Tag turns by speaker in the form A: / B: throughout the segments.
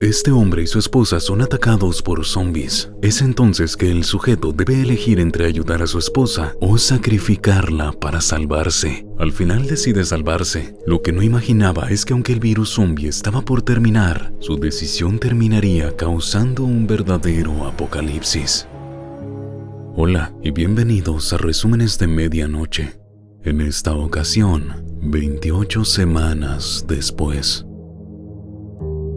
A: Este hombre y su esposa son atacados por zombies. Es entonces que el sujeto debe elegir entre ayudar a su esposa o sacrificarla para salvarse. Al final decide salvarse. Lo que no imaginaba es que aunque el virus zombie estaba por terminar, su decisión terminaría causando un verdadero apocalipsis. Hola y bienvenidos a Resúmenes de Medianoche. En esta ocasión, 28 semanas después.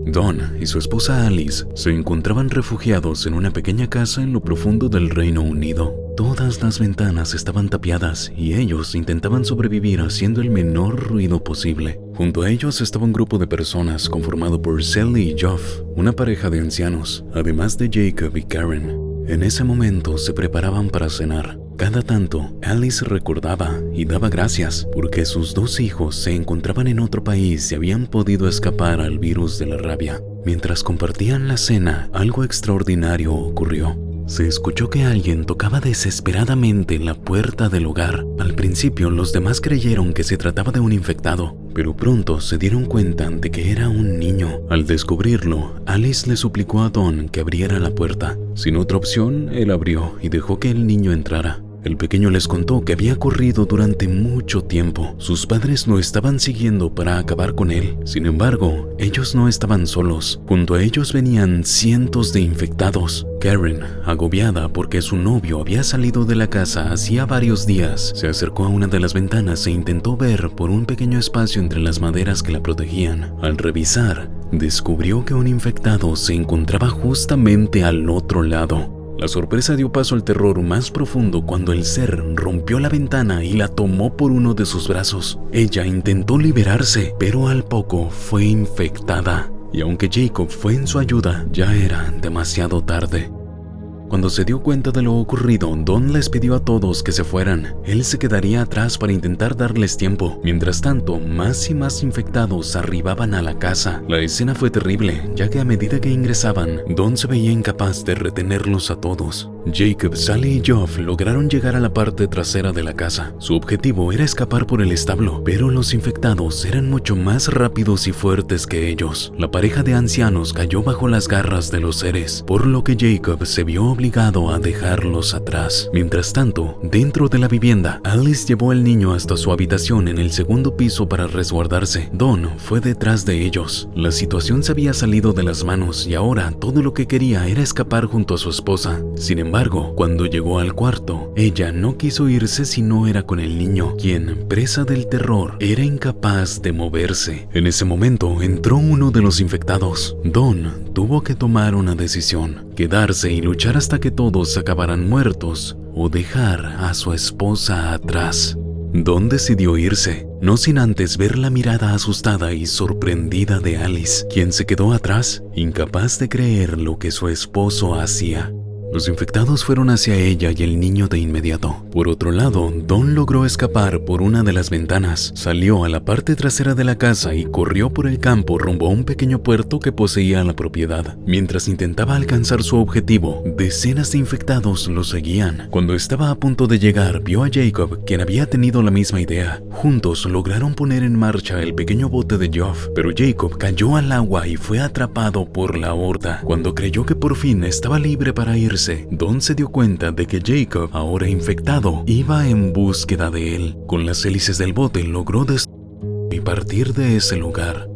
A: Don y su esposa Alice se encontraban refugiados en una pequeña casa en lo profundo del Reino Unido. Todas las ventanas estaban tapiadas y ellos intentaban sobrevivir haciendo el menor ruido posible. Junto a ellos estaba un grupo de personas conformado por Sally y Geoff, una pareja de ancianos, además de Jacob y Karen. En ese momento se preparaban para cenar. Cada tanto, Alice recordaba y daba gracias porque sus dos hijos se encontraban en otro país y habían podido escapar al virus de la rabia. Mientras compartían la cena, algo extraordinario ocurrió. Se escuchó que alguien tocaba desesperadamente la puerta del hogar. Al principio, los demás creyeron que se trataba de un infectado, pero pronto se dieron cuenta de que era un niño. Al descubrirlo, Alice le suplicó a Don que abriera la puerta. Sin otra opción, él abrió y dejó que el niño entrara. El pequeño les contó que había corrido durante mucho tiempo. Sus padres lo estaban siguiendo para acabar con él. Sin embargo, ellos no estaban solos. Junto a ellos venían cientos de infectados. Karen, agobiada porque su novio había salido de la casa hacía varios días, se acercó a una de las ventanas e intentó ver por un pequeño espacio entre las maderas que la protegían. Al revisar, descubrió que un infectado se encontraba justamente al otro lado. La sorpresa dio paso al terror más profundo cuando el ser rompió la ventana y la tomó por uno de sus brazos. Ella intentó liberarse, pero al poco fue infectada. Y aunque Jacob fue en su ayuda, ya era demasiado tarde. Cuando se dio cuenta de lo ocurrido, Don les pidió a todos que se fueran. Él se quedaría atrás para intentar darles tiempo. Mientras tanto, más y más infectados arribaban a la casa. La escena fue terrible, ya que a medida que ingresaban, Don se veía incapaz de retenerlos a todos. Jacob, Sally y Geoff lograron llegar a la parte trasera de la casa. Su objetivo era escapar por el establo, pero los infectados eran mucho más rápidos y fuertes que ellos. La pareja de ancianos cayó bajo las garras de los seres, por lo que Jacob se vio obligado a dejarlos atrás. Mientras tanto, dentro de la vivienda, Alice llevó al niño hasta su habitación en el segundo piso para resguardarse. Don fue detrás de ellos. La situación se había salido de las manos y ahora todo lo que quería era escapar junto a su esposa. Sin embargo, cuando llegó al cuarto, ella no quiso irse si no era con el niño, quien, presa del terror, era incapaz de moverse. En ese momento entró uno de los infectados. Don tuvo que tomar una decisión: quedarse y luchar hasta que todos acabaran muertos o dejar a su esposa atrás. Don decidió irse, no sin antes ver la mirada asustada y sorprendida de Alice, quien se quedó atrás, incapaz de creer lo que su esposo hacía. Los infectados fueron hacia ella y el niño de inmediato. Por otro lado, Don logró escapar por una de las ventanas, salió a la parte trasera de la casa y corrió por el campo rumbo a un pequeño puerto que poseía la propiedad. Mientras intentaba alcanzar su objetivo, decenas de infectados lo seguían. Cuando estaba a punto de llegar, vio a Jacob, quien había tenido la misma idea. Juntos lograron poner en marcha el pequeño bote de Geoff, pero Jacob cayó al agua y fue atrapado por la horda. Cuando creyó que por fin estaba libre para irse, Don se dio cuenta de que Jacob, ahora infectado, iba en búsqueda de él. Con las hélices del bote logró y partir de ese lugar.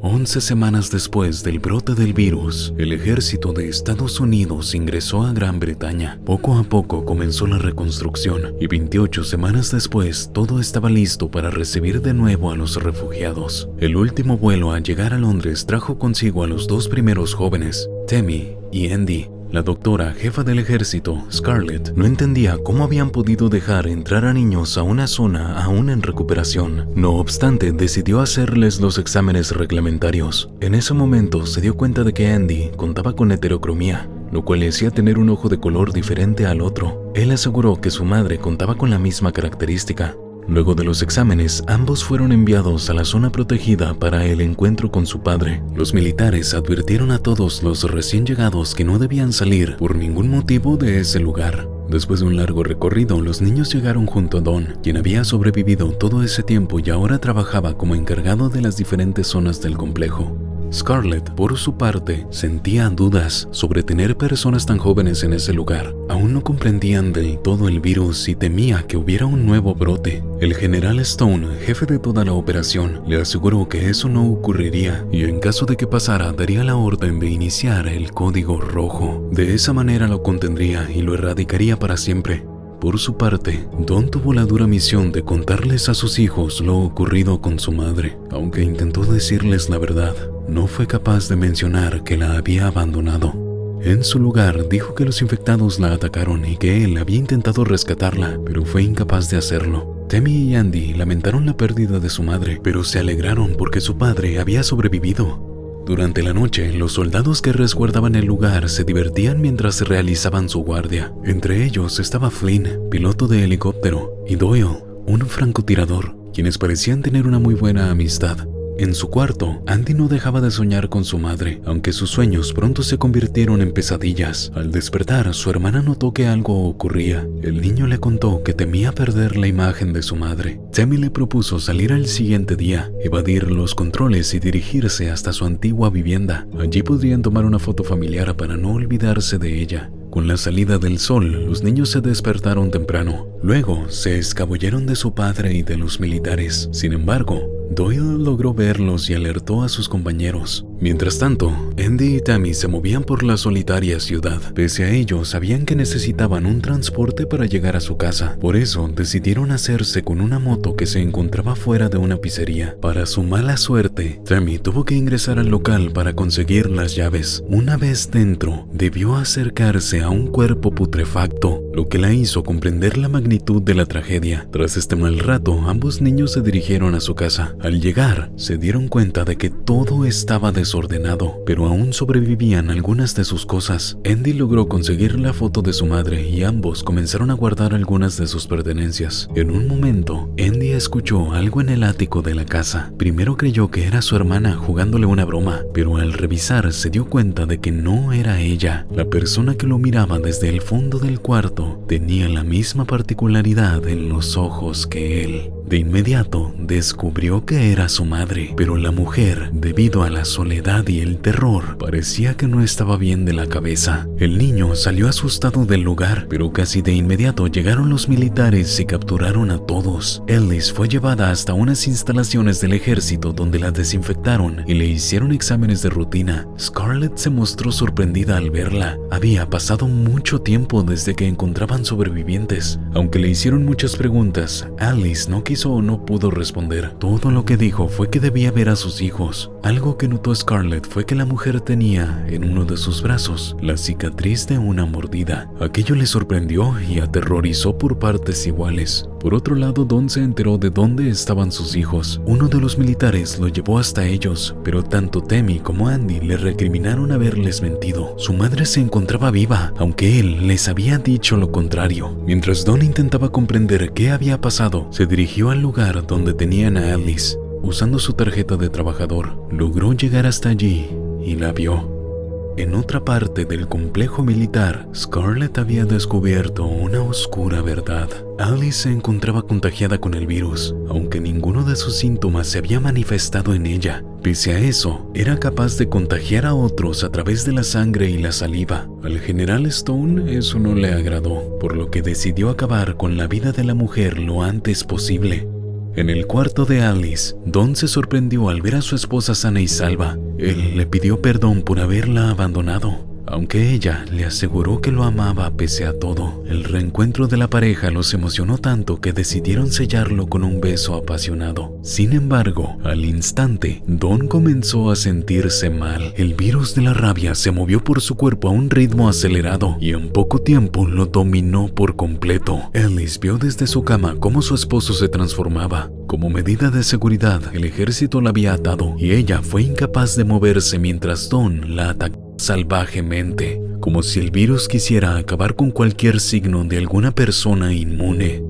A: 11 semanas después del brote del virus, el ejército de Estados Unidos ingresó a Gran Bretaña. Poco a poco comenzó la reconstrucción y 28 semanas después todo estaba listo para recibir de nuevo a los refugiados. El último vuelo a llegar a Londres trajo consigo a los dos primeros jóvenes, Tammy y Andy. La doctora jefa del ejército, Scarlett, no entendía cómo habían podido dejar entrar a niños a una zona aún en recuperación. No obstante, decidió hacerles los exámenes reglamentarios. En ese momento se dio cuenta de que Andy contaba con heterocromía, lo cual le hacía tener un ojo de color diferente al otro. Él aseguró que su madre contaba con la misma característica. Luego de los exámenes, ambos fueron enviados a la zona protegida para el encuentro con su padre. Los militares advirtieron a todos los recién llegados que no debían salir por ningún motivo de ese lugar. Después de un largo recorrido, los niños llegaron junto a Don, quien había sobrevivido todo ese tiempo y ahora trabajaba como encargado de las diferentes zonas del complejo. Scarlett, por su parte, sentía dudas sobre tener personas tan jóvenes en ese lugar. Aún no comprendían del todo el virus y temía que hubiera un nuevo brote. El general Stone, jefe de toda la operación, le aseguró que eso no ocurriría y en caso de que pasara daría la orden de iniciar el código rojo. De esa manera lo contendría y lo erradicaría para siempre. Por su parte, Dawn tuvo la dura misión de contarles a sus hijos lo ocurrido con su madre. Aunque intentó decirles la verdad, no fue capaz de mencionar que la había abandonado. En su lugar, dijo que los infectados la atacaron y que él había intentado rescatarla, pero fue incapaz de hacerlo. Tammy y Andy lamentaron la pérdida de su madre, pero se alegraron porque su padre había sobrevivido. Durante la noche, los soldados que resguardaban el lugar se divertían mientras realizaban su guardia. Entre ellos estaba Flynn, piloto de helicóptero, y Doyle, un francotirador, quienes parecían tener una muy buena amistad. En su cuarto, Andy no dejaba de soñar con su madre, aunque sus sueños pronto se convirtieron en pesadillas. Al despertar, su hermana notó que algo ocurría. El niño le contó que temía perder la imagen de su madre. Tammy le propuso salir al siguiente día, evadir los controles y dirigirse hasta su antigua vivienda. Allí podrían tomar una foto familiar para no olvidarse de ella. Con la salida del sol, los niños se despertaron temprano. Luego, se escabulleron de su padre y de los militares. Sin embargo, Doyle logró verlos y alertó a sus compañeros. Mientras tanto, Andy y Tammy se movían por la solitaria ciudad. Pese a ello, sabían que necesitaban un transporte para llegar a su casa. Por eso, decidieron hacerse con una moto que se encontraba fuera de una pizzería. Para su mala suerte, Tammy tuvo que ingresar al local para conseguir las llaves. Una vez dentro, debió acercarse a un cuerpo putrefacto, lo que la hizo comprender la magnitud de la tragedia. Tras este mal rato, ambos niños se dirigieron a su casa. Al llegar, se dieron cuenta de que todo estaba desordenado, pero aún sobrevivían algunas de sus cosas. Andy logró conseguir la foto de su madre y ambos comenzaron a guardar algunas de sus pertenencias. En un momento, Andy escuchó algo en el ático de la casa. Primero creyó que era su hermana jugándole una broma, pero al revisar se dio cuenta de que no era ella. La persona que lo miraba desde el fondo del cuarto tenía la misma particularidad en los ojos que él. De inmediato descubrió que era su madre, pero la mujer, debido a la soledad y el terror, parecía que no estaba bien de la cabeza. El niño salió asustado del lugar, pero casi de inmediato llegaron los militares y capturaron a todos. Ellis fue llevada hasta unas instalaciones del ejército donde la desinfectaron y le hicieron exámenes de rutina. Scarlett se mostró sorprendida al verla. Había pasado mucho tiempo desde que encontraban sobrevivientes. Aunque le hicieron muchas preguntas, Alice no quiso o no pudo responder. Todo lo que dijo fue que debía ver a sus hijos. Algo que notó Scarlett fue que la mujer tenía en uno de sus brazos la cicatriz de una mordida. Aquello le sorprendió y aterrorizó por partes iguales. Por otro lado, Dawn se enteró de dónde estaban sus hijos. Uno de los militares lo llevó hasta ellos, pero tanto Tammy como Andy le recriminaron haberles mentido. Su madre se encontraba viva, aunque él les había dicho lo contrario. Mientras Dawn intentaba comprender qué había pasado, se dirigió al lugar donde tenían a Alice. Usando su tarjeta de trabajador, logró llegar hasta allí y la vio. En otra parte del complejo militar, Scarlett había descubierto una oscura verdad. Alice se encontraba contagiada con el virus, aunque ninguno de sus síntomas se había manifestado en ella. Pese a eso, era capaz de contagiar a otros a través de la sangre y la saliva. Al general Stone eso no le agradó, por lo que decidió acabar con la vida de la mujer lo antes posible. En el cuarto de Alice, Dawn se sorprendió al ver a su esposa sana y salva. Él le pidió perdón por haberla abandonado, aunque ella le aseguró que lo amaba pese a todo. El reencuentro de la pareja los emocionó tanto que decidieron sellarlo con un beso apasionado. Sin embargo, al instante, Dawn comenzó a sentirse mal. El virus de la rabia se movió por su cuerpo a un ritmo acelerado y en poco tiempo lo dominó por completo. Alice vio desde su cama cómo su esposo se transformaba. Como medida de seguridad, el ejército la había atado y ella fue incapaz de moverse mientras Dawn la atacó salvajemente, como si el virus quisiera acabar con cualquier signo de alguna persona inmune.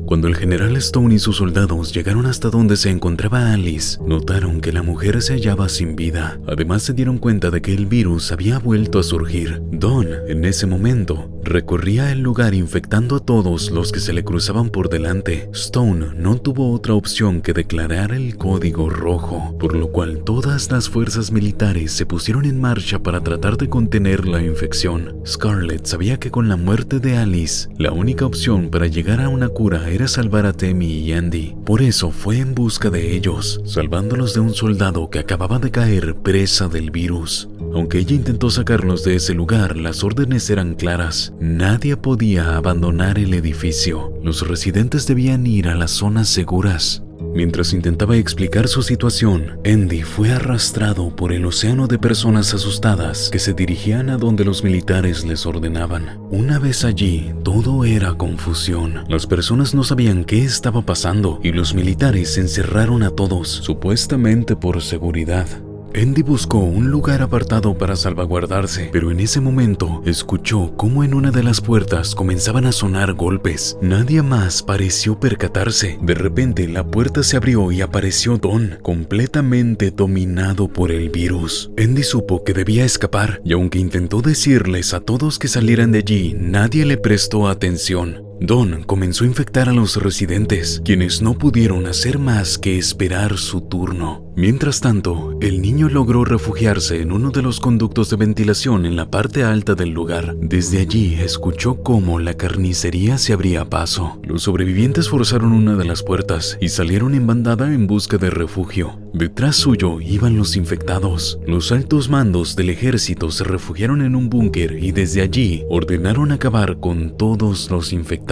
A: Cuando el general Stone y sus soldados llegaron hasta donde se encontraba Alice, notaron que la mujer se hallaba sin vida. Además se dieron cuenta de que el virus había vuelto a surgir. Dawn, en ese momento, recorría el lugar infectando a todos los que se le cruzaban por delante. Stone no tuvo otra opción que declarar el código rojo, por lo cual todas las fuerzas militares se pusieron en marcha para tratar de contener la infección. Scarlett sabía que con la muerte de Alice, la única opción para llegar a una cura era salvar a Temmie y Andy. Por eso fue en busca de ellos, salvándolos de un soldado que acababa de caer presa del virus. Aunque ella intentó sacarlos de ese lugar, las órdenes eran claras. Nadie podía abandonar el edificio. Los residentes debían ir a las zonas seguras. Mientras intentaba explicar su situación, Andy fue arrastrado por el océano de personas asustadas que se dirigían a donde los militares les ordenaban. Una vez allí, todo era confusión. Las personas no sabían qué estaba pasando y los militares encerraron a todos, supuestamente por seguridad. Andy buscó un lugar apartado para salvaguardarse, pero en ese momento escuchó cómo en una de las puertas comenzaban a sonar golpes. Nadie más pareció percatarse. De repente la puerta se abrió y apareció Don, completamente dominado por el virus. Andy supo que debía escapar, y aunque intentó decirles a todos que salieran de allí, nadie le prestó atención. Don comenzó a infectar a los residentes, quienes no pudieron hacer más que esperar su turno. Mientras tanto, el niño logró refugiarse en uno de los conductos de ventilación en la parte alta del lugar. Desde allí escuchó cómo la carnicería se abría paso. Los sobrevivientes forzaron una de las puertas y salieron en bandada en busca de refugio. Detrás suyo iban los infectados. Los altos mandos del ejército se refugiaron en un búnker y desde allí ordenaron acabar con todos los infectados.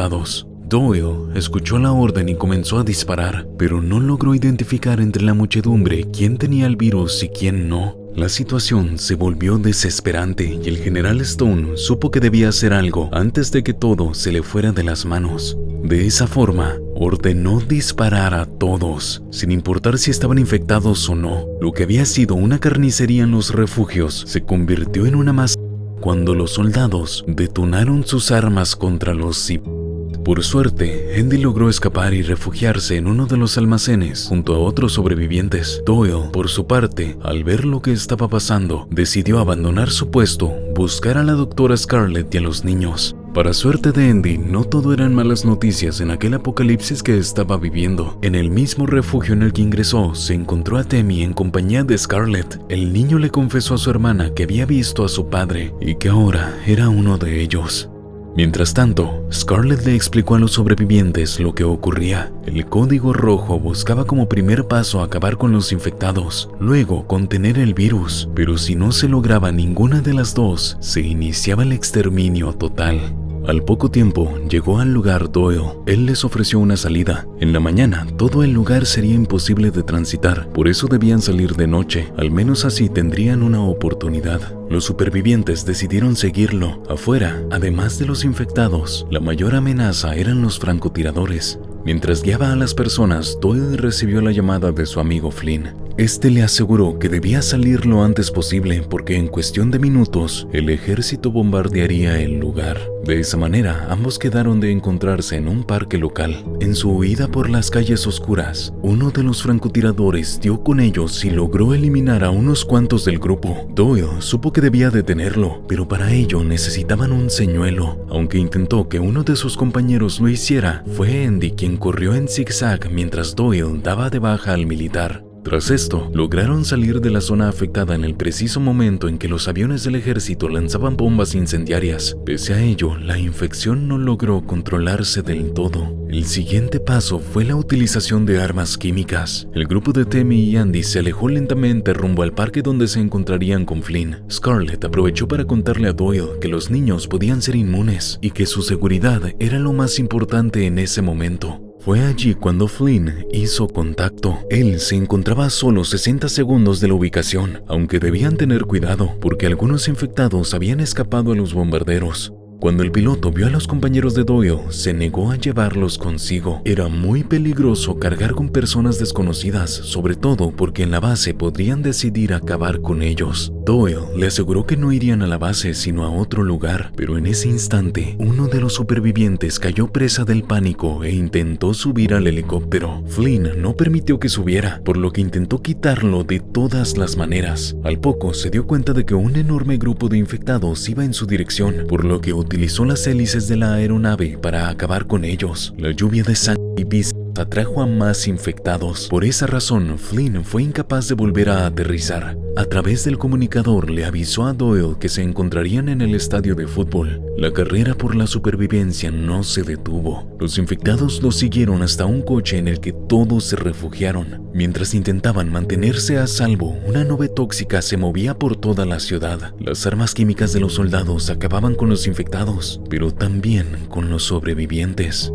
A: Doyle escuchó la orden y comenzó a disparar, pero no logró identificar entre la muchedumbre quién tenía el virus y quién no. La situación se volvió desesperante y el general Stone supo que debía hacer algo antes de que todo se le fuera de las manos. De esa forma, ordenó disparar a todos, sin importar si estaban infectados o no. Lo que había sido una carnicería en los refugios se convirtió en una masacre cuando los soldados detonaron sus armas contra los civiles. Por suerte, Andy logró escapar y refugiarse en uno de los almacenes junto a otros sobrevivientes. Doyle, por su parte, al ver lo que estaba pasando, decidió abandonar su puesto, buscar a la doctora Scarlett y a los niños. Para suerte de Andy, no todo eran malas noticias en aquel apocalipsis que estaba viviendo. En el mismo refugio en el que ingresó, se encontró a Temmie en compañía de Scarlett. El niño le confesó a su hermana que había visto a su padre y que ahora era uno de ellos. Mientras tanto, Scarlett le explicó a los sobrevivientes lo que ocurría. El código rojo buscaba como primer paso acabar con los infectados, luego contener el virus, pero si no se lograba ninguna de las dos, se iniciaba el exterminio total. Al poco tiempo, llegó al lugar Doyle. Él les ofreció una salida. En la mañana, todo el lugar sería imposible de transitar, por eso debían salir de noche. Al menos así tendrían una oportunidad. Los supervivientes decidieron seguirlo. Afuera, además de los infectados, la mayor amenaza eran los francotiradores. Mientras guiaba a las personas, Doyle recibió la llamada de su amigo Flynn. Este le aseguró que debía salir lo antes posible porque en cuestión de minutos el ejército bombardearía el lugar. De esa manera, ambos quedaron de encontrarse en un parque local. En su huida por las calles oscuras, uno de los francotiradores dio con ellos y logró eliminar a unos cuantos del grupo. Doyle supo que debía detenerlo, pero para ello necesitaban un señuelo. Aunque intentó que uno de sus compañeros lo hiciera, fue Andy quien corrió en zigzag mientras Doyle daba de baja al militar. Tras esto, lograron salir de la zona afectada en el preciso momento en que los aviones del ejército lanzaban bombas incendiarias. Pese a ello, la infección no logró controlarse del todo. El siguiente paso fue la utilización de armas químicas. El grupo de Temmie y Andy se alejó lentamente rumbo al parque donde se encontrarían con Flynn. Scarlett aprovechó para contarle a Doyle que los niños podían ser inmunes y que su seguridad era lo más importante en ese momento. Fue allí cuando Flynn hizo contacto. Él se encontraba a solo 60 segundos de la ubicación, aunque debían tener cuidado porque algunos infectados habían escapado a los bombarderos. Cuando el piloto vio a los compañeros de Doyle, se negó a llevarlos consigo. Era muy peligroso cargar con personas desconocidas, sobre todo porque en la base podrían decidir acabar con ellos. Doyle le aseguró que no irían a la base sino a otro lugar, pero en ese instante, uno de los supervivientes cayó presa del pánico e intentó subir al helicóptero. Flynn no permitió que subiera, por lo que intentó quitarlo de todas las maneras. Al poco se dio cuenta de que un enorme grupo de infectados iba en su dirección, por lo que utilizó utilizó las hélices de la aeronave para acabar con ellos. La lluvia de sangre y vísceras atrajo a más infectados. Por esa razón, Flynn fue incapaz de volver a aterrizar. A través del comunicador le avisó a Doyle que se encontrarían en el estadio de fútbol. La carrera por la supervivencia no se detuvo. Los infectados lo siguieron hasta un coche en el que todos se refugiaron. Mientras intentaban mantenerse a salvo, una nube tóxica se movía por toda la ciudad. Las armas químicas de los soldados acababan con los infectados, pero también con los sobrevivientes.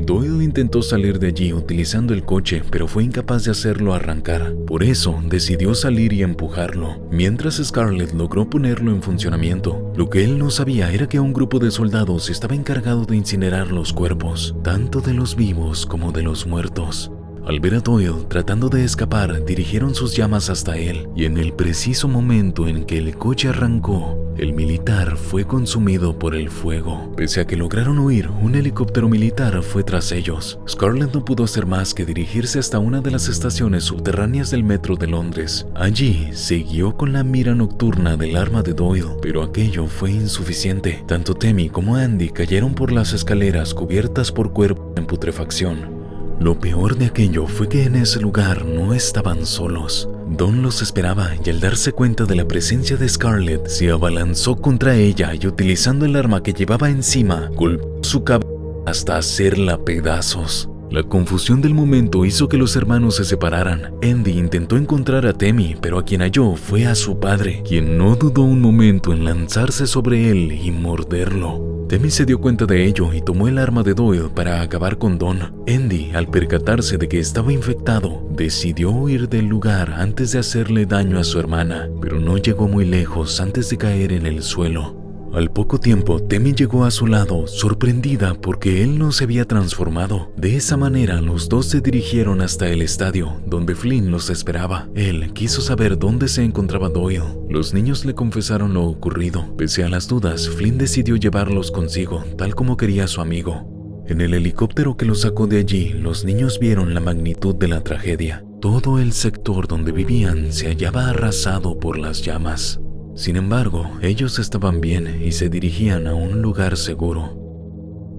A: Doyle intentó salir de allí utilizando el coche, pero fue incapaz de hacerlo arrancar. Por eso, decidió salir y empujarlo, mientras Scarlett logró ponerlo en funcionamiento. Lo que él no sabía era que un grupo de soldados estaba encargado de incinerar los cuerpos, tanto de los vivos como de los muertos. Al ver a Doyle tratando de escapar, dirigieron sus llamas hasta él, y en el preciso momento en que el coche arrancó, el militar fue consumido por el fuego. Pese a que lograron huir, un helicóptero militar fue tras ellos. Scarlett no pudo hacer más que dirigirse hasta una de las estaciones subterráneas del metro de Londres. Allí siguió con la mira nocturna del arma de Doyle, pero aquello fue insuficiente. Tanto Temi como Andy cayeron por las escaleras cubiertas por cuerpos en putrefacción. Lo peor de aquello fue que en ese lugar no estaban solos. Don los esperaba y al darse cuenta de la presencia de Scarlett, se abalanzó contra ella y utilizando el arma que llevaba encima, golpeó su cabeza hasta hacerla pedazos. La confusión del momento hizo que los hermanos se separaran. Andy intentó encontrar a Temi, pero a quien halló fue a su padre, quien no dudó un momento en lanzarse sobre él y morderlo. Temi se dio cuenta de ello y tomó el arma de Doyle para acabar con Don. Andy, al percatarse de que estaba infectado, decidió huir del lugar antes de hacerle daño a su hermana, pero no llegó muy lejos antes de caer en el suelo. Al poco tiempo, Temi llegó a su lado, sorprendida porque él no se había transformado. De esa manera, los dos se dirigieron hasta el estadio, donde Flynn los esperaba. Él quiso saber dónde se encontraba Doyle. Los niños le confesaron lo ocurrido. Pese a las dudas, Flynn decidió llevarlos consigo, tal como quería su amigo. En el helicóptero que los sacó de allí, los niños vieron la magnitud de la tragedia. Todo el sector donde vivían se hallaba arrasado por las llamas. Sin embargo, ellos estaban bien y se dirigían a un lugar seguro.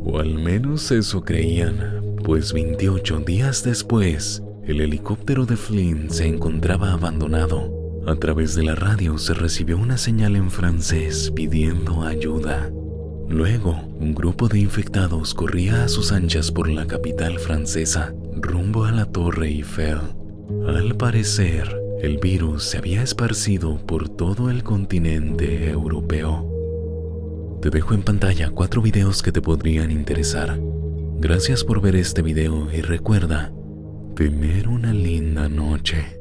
A: O al menos eso creían, pues 28 días después, el helicóptero de Flynn se encontraba abandonado. A través de la radio se recibió una señal en francés pidiendo ayuda. Luego, un grupo de infectados corría a sus anchas por la capital francesa, rumbo a la Torre Eiffel. Al parecer, el virus se había esparcido por todo el continente europeo. Te dejo en pantalla 4 videos que te podrían interesar. Gracias por ver este video y recuerda, tener una linda noche.